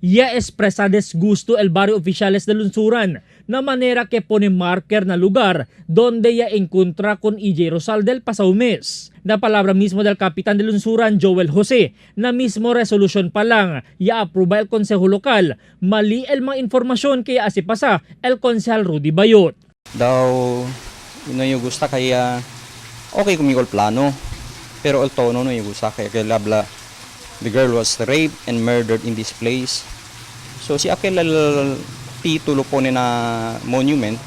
ya expresa desgusto el barrio oficiales de Lunsuran na manera que pone marker na lugar donde ya encontra con EJ Rosal del pasado mes. Na palabra mismo del kapitan de Lunsuran, Joel Jose, na mismo resolution pa lang ya aprueba el Consejo Lokal, mali el mga informasyon kaya asipasa el Konsehal Rudy Bayot. Daw, yun yung gusto kaya okay kumigol plano, pero el tono no yung gusto kaya labla. The girl was raped and murdered in this place. So si aquel titulo po ni na monument,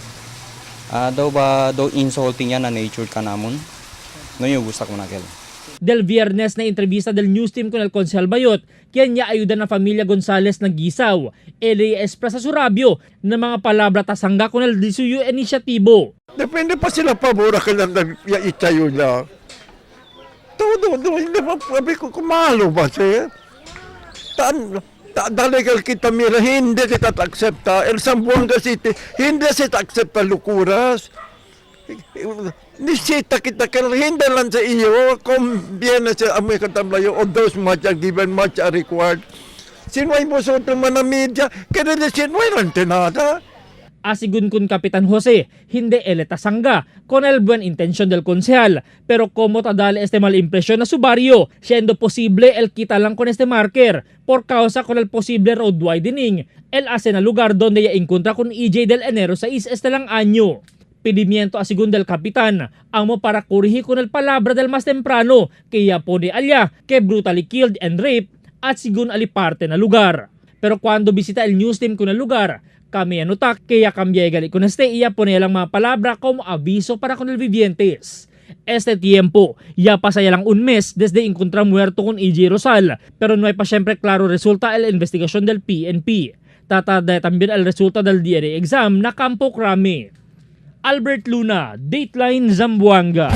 daw insulting yan na nature ka namon. No yung gusto ko na aquel. Del viernes na entrevista del news team con el Konsehal Bayot, kaya niya ayuda na familia Gonzales ng Gisaw. Ele expresa su rabio na mga palabra tasangga con el disuyo inisyatibo. Depende pa sila pabora ka lang na itayo niya. Todo, hindi ba sabi ko kumalo ba siya? Dalagal kita mira, hindi kita aksepta. El Zamboanga City, hindi kita aksepta lukuras. Nisita kita kaya hindi lang sa iyo, kung viene sa Amerika Tablayo, o those much are given, much are required. Sinway mo sa itong mga media, kaya na sinway lang tinada. Asigun kun Kapitan Jose, hindi eleta sangga con el buen intención del konsehal, pero como tadale este mal impresión na su barrio, siendo posible el kita lang con este marker, por causa con el posible road widening, el hace na lugar donde ya encuentra con EJ del enero 6 este lang año. Pedimiento asigun del Kapitan, amo para corregir con el palabra del más temprano, que ya pone allá que brutally killed and raped at sigun aliparte na lugar. Pero cuando visita el news team con el lugar, kami anotak kaya cambia gali con este iya pone lang mga palabra como aviso para con el vivientes. Este tiempo, ya pasa ya lang un mes desde encontrar muerto con EJ Rosal, pero no hay pa siempre claro resulta el investigación del PNP. Tatada también el resulta del DNA exam na Campo Crame. Albert Luna, Dateline Zamboanga.